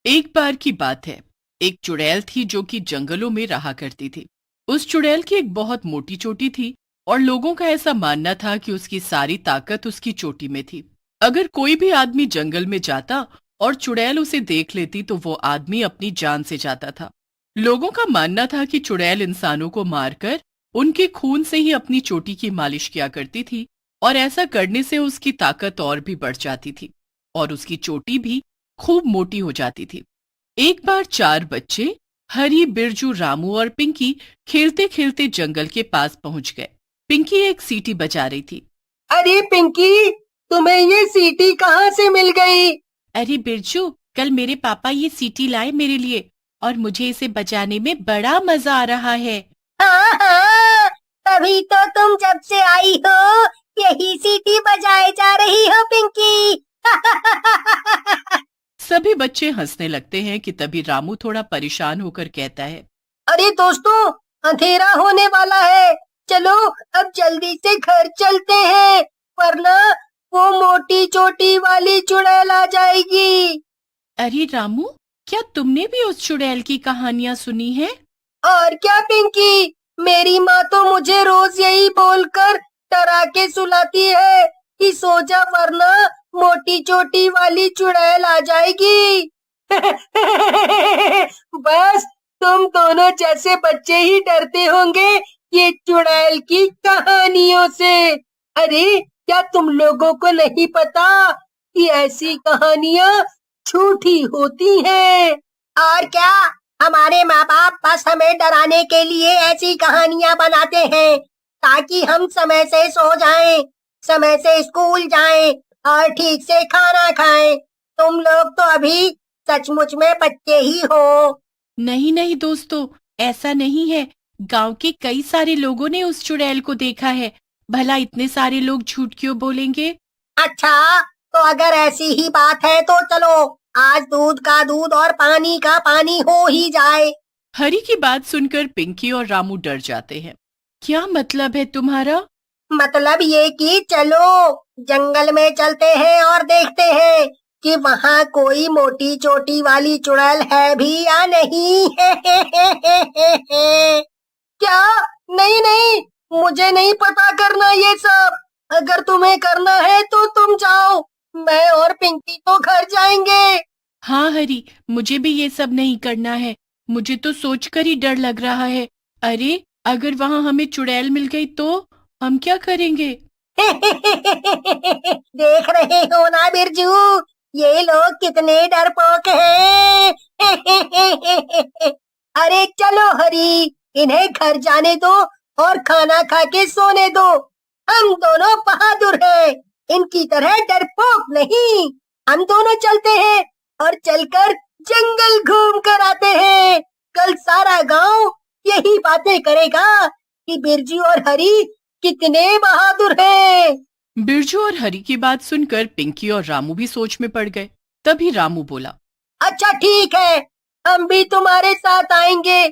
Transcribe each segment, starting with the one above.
एक बार की बात है। एक चुड़ैल थी जो कि जंगलों में रहा करती थी। उस चुड़ैल की एक बहुत मोटी चोटी थी और लोगों का ऐसा मानना था कि उसकी सारी ताकत उसकी चोटी में थी। अगर कोई भी आदमी जंगल में जाता और चुड़ैल उसे देख लेती तो वो आदमी अपनी जान से जाता था। लोगों का मानना था कि चुड़ैल इंसानों को मारकर उनके खून से ही अपनी चोटी की मालिश किया करती थी और ऐसा करने से उसकी ताकत और भी बढ़ जाती थी और उसकी चोटी भी खूब मोटी हो जाती थी। एक बार चार बच्चे हरी, बिरजू, रामू और पिंकी खेलते खेलते जंगल के पास पहुंच गए। पिंकी एक सीटी बजा रही थी। अरे पिंकी, तुम्हें ये सीटी कहाँ से मिल गई? अरे बिरजू, कल मेरे पापा ये सीटी लाए मेरे लिए और मुझे इसे बजाने में बड़ा मजा आ रहा है। हाँ हाँ, तभी तो तुम जब से आई हो यही सीटी बजाए जा रही हो पिंकी। सभी बच्चे हंसने लगते हैं कि तभी रामू थोड़ा परेशान होकर कहता है, अरे दोस्तों, अंधेरा होने वाला है, चलो अब जल्दी से घर चलते हैं, वरना वो मोटी चोटी वाली चुड़ैल आ जाएगी। अरे रामू, क्या तुमने भी उस चुड़ैल की कहानियां सुनी है? और क्या पिंकी, मेरी माँ तो मुझे रोज यही बोलकर डरा के सुलाती है कि सो जा वरना मोटी चोटी वाली चुड़ैल आ जाएगी। बस तुम दोनों जैसे बच्चे ही डरते होंगे ये चुड़ैल की कहानियों से। अरे क्या तुम लोगों को नहीं पता कि ऐसी कहानियाँ झूठी होती हैं? और क्या, हमारे माँ बाप बस हमें डराने के लिए ऐसी कहानियां बनाते हैं ताकि हम समय से सो जाएं, समय से स्कूल जाएं और ठीक से खाना खाएं। तुम लोग तो अभी सचमुच में बच्चे ही हो। नहीं नहीं दोस्तों, ऐसा नहीं है। गांव के कई सारे लोगों ने उस चुड़ैल को देखा है। भला इतने सारे लोग झूठ क्यों बोलेंगे? अच्छा, तो अगर ऐसी ही बात है तो चलो आज दूध का दूध और पानी का पानी हो ही जाए। हरी की बात सुनकर पिंकी और रामू डर जाते हैं। क्या मतलब है तुम्हारा? मतलब ये कि चलो जंगल में चलते हैं और देखते हैं कि वहाँ कोई मोटी चोटी वाली चुड़ैल है भी या नहीं। क्या? नहीं नहीं, मुझे नहीं पता करना ये सब। अगर तुम्हें करना है तो तुम जाओ, मैं और पिंकी तो घर जाएंगे। हाँ हरी, मुझे भी ये सब नहीं करना है। मुझे तो सोचकर ही डर लग रहा है। अरे, अगर वहां हमें चुड़ैल मिल गई तो हम क्या करेंगे? देख रहे हो ना बिरजू, ये लोग कितने डरपोक हैं। अरे चलो हरी, इन्हें घर जाने दो और खाना खा के सोने दो। हम दोनों बहादुर हैं, इनकी तरह डरपोक नहीं। हम दोनों चलते हैं और चलकर जंगल घूम कर आते हैं। कल सारा गांव यही बातें करेगा कि बिरजू और हरी कितने बहादुर हैं। बिरजू और हरी की बात सुनकर पिंकी और रामू भी सोच में पड़ गए। तभी रामू बोला, अच्छा ठीक है, हम भी तुम्हारे साथ आएंगे,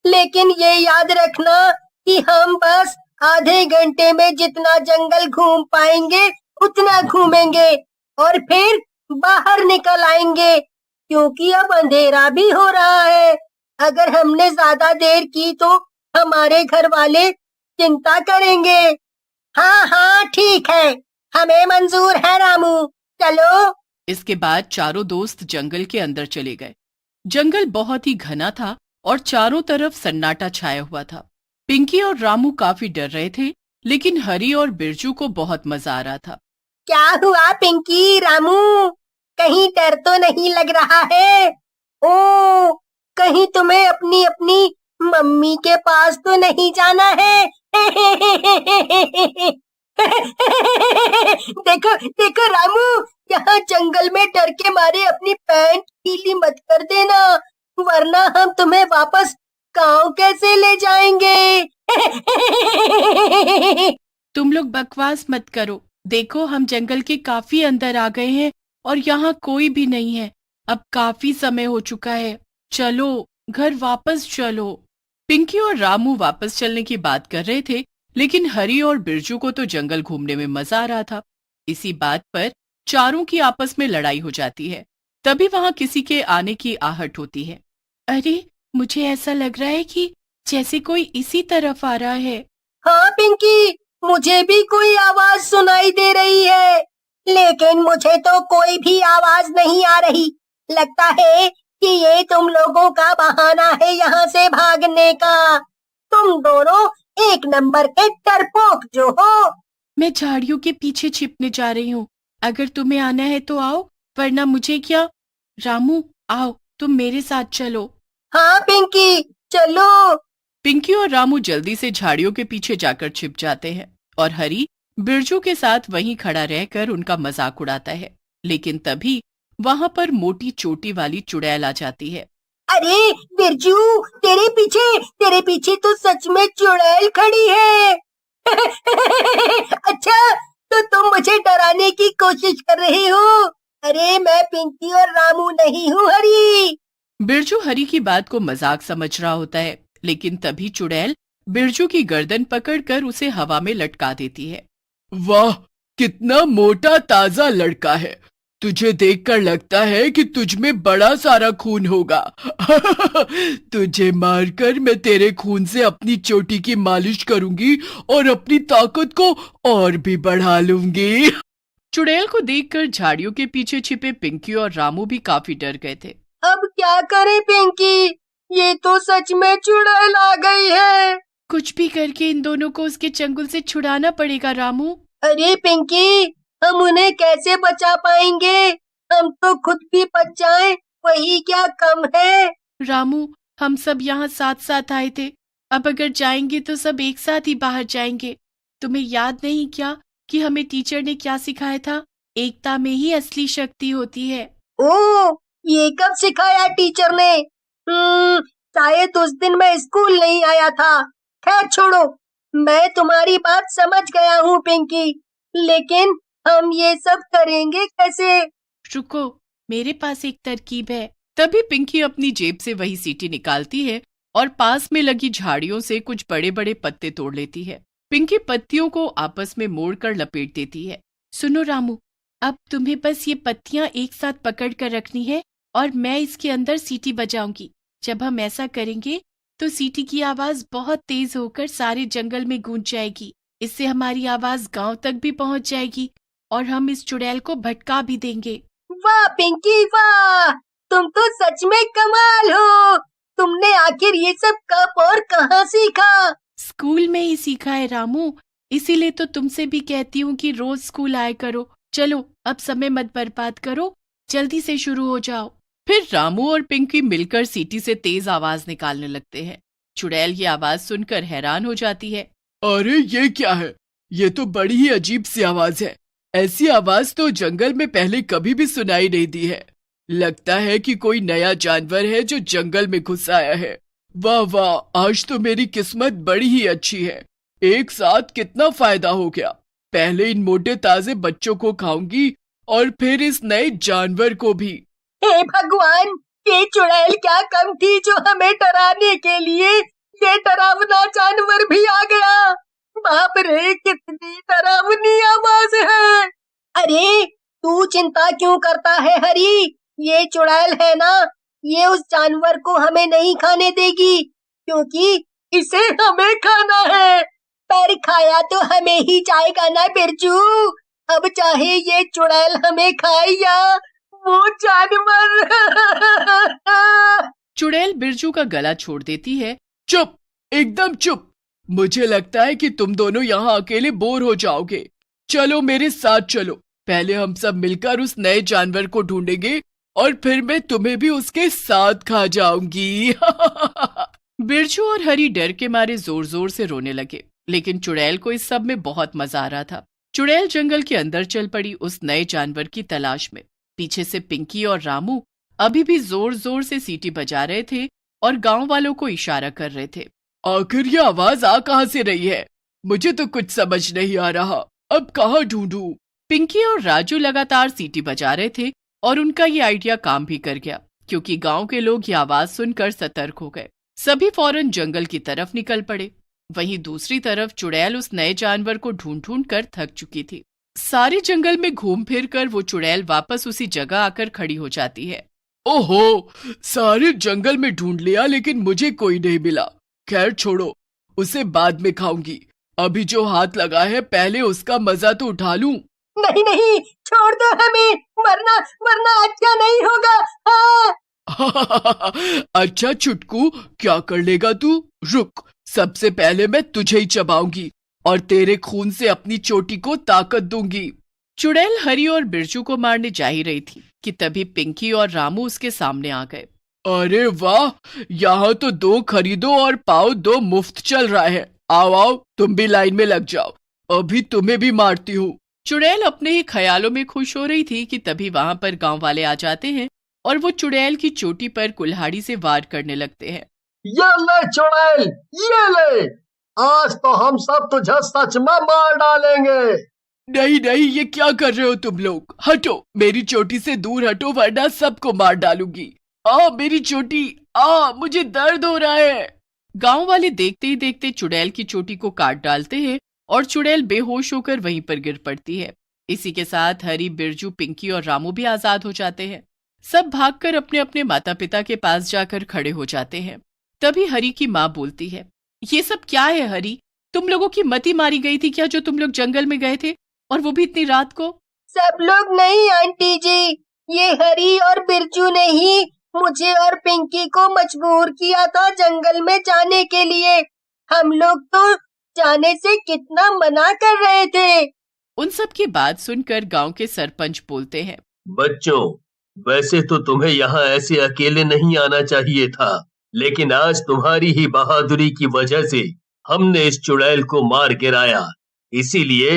लेकिन ये याद रखना कि हम बस आधे घंटे में जितना जंगल घूम पाएंगे उतना घूमेंगे और फिर बाहर निकल आएंगे, क्योंकि अब अंधेरा भी हो रहा है। अगर हमने ज्यादा देर की तो हमारे घर वाले चिंता करेंगे। हाँ हाँ ठीक है, हमें मंजूर है रामू, चलो। इसके बाद चारों दोस्त जंगल के अंदर चले गए। जंगल बहुत ही घना था और चारों तरफ सन्नाटा छाया हुआ था। पिंकी और रामू काफी डर रहे थे, लेकिन हरी और बिरजू को बहुत मजा आ रहा था। क्या हुआ पिंकी, रामू, कहीं डर तो नहीं लग रहा है? ओ, कहीं तुम्हें अपनी अपनी मम्मी के पास तो नहीं जाना है? देखो देखो रामू, यहाँ जंगल में डर के मारे अपनी पैंट गीली मत कर देना, वरना हम तुम्हें वापस गांव कैसे ले जाएंगे? तुम लोग बकवास मत करो। देखो, हम जंगल के काफी अंदर आ गए हैं और यहाँ कोई भी नहीं है। अब काफी समय हो चुका है। चलो, घर वापस चलो। पिंकी और रामू वापस चलने की बात कर रहे थे, लेकिन हरी और बिरजू को तो जंगल घूमने में मजा आ रहा था। इसी बात पर चारों की आपस में लड़ाई हो जाती है। तभी वहां किसी के आने की आहट होती है। अरे, मुझे ऐसा लग रहा है कि जैसे कोई इसी तरफ आ रहा है। हाँ पिंकी, मुझे भी कोई आवाज सुनाई दे रही है, लेकिन मुझे तो कोई भी आवाज नहीं आ रही। लगता है कि ये तुम लोगों का बहाना है यहाँ से भागने का। तुम दोनों एक नंबर के डरपोक जो हो। मैं झाड़ियों के पीछे छिपने जा रही हूँ। अगर तुम्हें आना है तो आओ, वरना मुझे क्या। रामू, आओ, तुम मेरे साथ चलो। हाँ पिंकी, चलो। पिंकी और रामू जल्दी से झाड़ियों के पीछे जाकर छिप जाते हैं और हरी बिरजू के साथ वहीं खड़ा रहकर उनका मजाक उड़ाता है। लेकिन तभी वहां पर मोटी चोटी वाली चुड़ैल आ जाती है। अरे बिरजू, तेरे पीछे तो सच में चुड़ैल खड़ी है। अच्छा, तो तुम मुझे डराने की कोशिश कर रहे हो। अरे मैं पिंकी और रामू नहीं हूँ हरी। बिरजू हरी की बात को मजाक समझ रहा होता है, लेकिन तभी चुड़ैल बिरजू की गर्दन पकड़कर उसे हवा में लटका देती है। वाह, कितना मोटा ताजा लड़का है। तुझे देखकर लगता है कि तुझ में बड़ा सारा खून होगा। तुझे मारकर मैं तेरे खून से अपनी चोटी की मालिश करूंगी और अपनी ताकत को और भी बढ़ा लूंगी। चुड़ैल को देखकर झाड़ियों के पीछे छिपे पिंकी और रामू भी काफी डर गए थे। अब क्या करें पिंकी, ये तो सच में चुड़ैल आ गई है। कुछ भी करके इन दोनों को उसके चंगुल से छुड़ाना पड़ेगा रामू। अरे पिंकी, हम उन्हें कैसे बचा पाएंगे? हम तो खुद भी बच जाएं, वही क्या कम है। रामू, हम सब यहाँ साथ साथ आए थे। अब अगर जाएंगे तो सब एक साथ ही बाहर जाएंगे। तुम्हें याद नहीं क्या कि हमें टीचर ने क्या सिखाया था? एकता में ही असली शक्ति होती है। ओ, ये कब सिखाया टीचर ने? शायद उस दिन मैं स्कूल नहीं आया था। खैर छोड़ो, मैं तुम्हारी बात समझ गया हूँ पिंकी, लेकिन हम ये सब करेंगे कैसे? रुको, मेरे पास एक तरकीब है। तभी पिंकी अपनी जेब से वही सीटी निकालती है और पास में लगी झाड़ियों से कुछ बड़े बड़े पत्ते तोड़ लेती है। पिंकी पत्तियों को आपस में मोड़कर लपेट देती है। सुनो रामू, अब तुम्हें बस ये पत्तियां एक साथ पकड़ कर रखनी है और मैं इसके अंदर सीटी बजाऊंगी। जब हम ऐसा करेंगे तो सीटी की आवाज बहुत तेज होकर सारे जंगल में गूंज जाएगी। इससे हमारी आवाज गांव तक भी पहुंच जाएगी और हम इस चुड़ैल को भटका भी देंगे। वाह पिंकी वाह, तुम तो सच में कमाल हो। तुमने आखिर ये सब कब और कहाँ सीखा? स्कूल में ही सीखा है रामू, इसीलिए तो तुमसे भी कहती हूँ कि रोज स्कूल आया करो। चलो, अब समय मत बर्बाद करो, जल्दी से शुरू हो जाओ। फिर रामू और पिंकी मिलकर सीटी से तेज आवाज निकालने लगते हैं। चुड़ैल ये आवाज सुनकर हैरान हो जाती है। अरे ये क्या है? ये तो बड़ी ही अजीब सी आवाज है। ऐसी आवाज तो जंगल में पहले कभी भी सुनाई नहीं दी है। लगता है कि कोई नया जानवर है जो जंगल में घुस आया है। वाह वाह, आज तो मेरी किस्मत बड़ी ही अच्छी है। एक साथ कितना फायदा हो गया। पहले इन मोटे ताजे बच्चों को खाऊंगी और फिर इस नए जानवर को भी। हे भगवान, ये चुड़ैल क्या कम थी जो हमें डराने के लिए ये डरावना जानवर भी आ गया। बाप रे, कितनी डरावनी आवाज है। अरे तू चिंता क्यों करता है हरी? ये चुड़ैल है ना, ये उस जानवर को हमें नहीं खाने देगी, क्योंकि इसे हमें खाना है। पर खाया तो हमें ही जाएगा ना बिरजू। अब चाहे ये चुड़ैल हमें खाए या वो जानवर। चुड़ैल बिरजू का गला छोड़ देती है। चुप, एकदम चुप। मुझे लगता है कि तुम दोनों यहाँ अकेले बोर हो जाओगे। चलो मेरे साथ चलो। पहले हम सब मिलकर उस नए जानवर को ढूंढेंगे और फिर मैं तुम्हें भी उसके साथ खा जाऊंगी। बिरजू और हरी डर के मारे जोर जोर से रोने लगे, लेकिन चुड़ैल को इस सब में बहुत मजा आ रहा था। चुड़ैल जंगल के अंदर चल पड़ी उस नए जानवर की तलाश में। पीछे से पिंकी और रामू अभी भी जोर जोर से सीटी बजा रहे थे और गांव वालों को इशारा कर रहे थे। आखिर ये आवाज आ कहां से रही है? मुझे तो कुछ समझ नहीं आ रहा। अब कहाँ ढूंढूं? पिंकी और राजू लगातार सीटी बजा रहे थे और उनका ये आइडिया काम भी कर गया, क्योंकि गांव के लोग ये आवाज सुनकर सतर्क हो गए। सभी फौरन जंगल की तरफ निकल पड़े। वहीं दूसरी तरफ चुड़ैल उस नए जानवर को ढूंढ ढूंढ कर थक चुकी थी। सारे जंगल में घूम फिर कर वो चुड़ैल वापस उसी जगह आकर खड़ी हो जाती है। ओहो, सारे जंगल में ढूंढ लिया लेकिन मुझे कोई नहीं मिला। खैर छोड़ो, उसे बाद में खाऊंगी। अभी जो हाथ लगा है पहले उसका मजा तो उठा लूं। नहीं नहीं, छोड़ दो हमें, वरना वरना अच्छा नहीं होगा। हाँ। अच्छा छुटकू, क्या कर लेगा तू? रुक, सबसे पहले मैं तुझे ही चबाऊंगी और तेरे खून से अपनी चोटी को ताकत दूंगी। चुड़ैल हरी और बिरजू को मारने जा ही रही थी कि तभी पिंकी और रामू उसके सामने आ गए। अरे वाह, यहाँ तो 2 खरीदो और पाओ 2 मुफ्त चल रहा है। आओ आओ, तुम भी लाइन में लग जाओ, अभी तुम्हें भी मारती हूँ। चुड़ैल अपने ही ख्यालों में खुश हो रही थी कि तभी वहां पर गांव वाले आ जाते हैं और वो चुड़ैल की चोटी पर कुल्हाड़ी से वार करने लगते हैं। ये ले चुड़ैल, ये ले, आज तो हम सब तुझे सच में मार डालेंगे। नहीं नहीं, ये क्या कर रहे हो तुम लोग? हटो, मेरी चोटी से दूर हटो वरना सबको मार डालूंगी। मेरी चोटी, मुझे दर्द हो रहा है। गांव वाले देखते ही देखते चुड़ैल की चोटी को काट डालते हैं और चुड़ैल बेहोश होकर वहीं पर गिर पड़ती है। इसी के साथ हरी, बिरजू, पिंकी और रामू भी आजाद हो जाते हैं। सब भागकर अपने अपने माता पिता के पास जाकर खड़े हो जाते हैं। तभी हरी की माँ बोलती है, ये सब क्या है हरी? तुम लोगों की मती मारी गई थी क्या जो तुम लोग जंगल में गए थे, और वो भी इतनी रात को? सब लोग नहीं आंटी जी, ये हरी और बिरजू ने ही मुझे और पिंकी को मजबूर किया था जंगल में जाने के लिए। हम लोग तो जाने से कितना मना कर रहे थे। उन सब की बात सुनकर गांव के सरपंच बोलते हैं, बच्चों, वैसे तो तुम्हें यहाँ ऐसे अकेले नहीं आना चाहिए था, लेकिन आज तुम्हारी ही बहादुरी की वजह से हमने इस चुड़ैल को मार गिराया, इसीलिए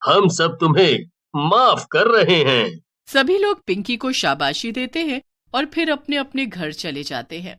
हम सब तुम्हें माफ कर रहे हैं। सभी लोग पिंकी को शाबाशी देते हैं और फिर अपने अपने घर चले जाते हैं।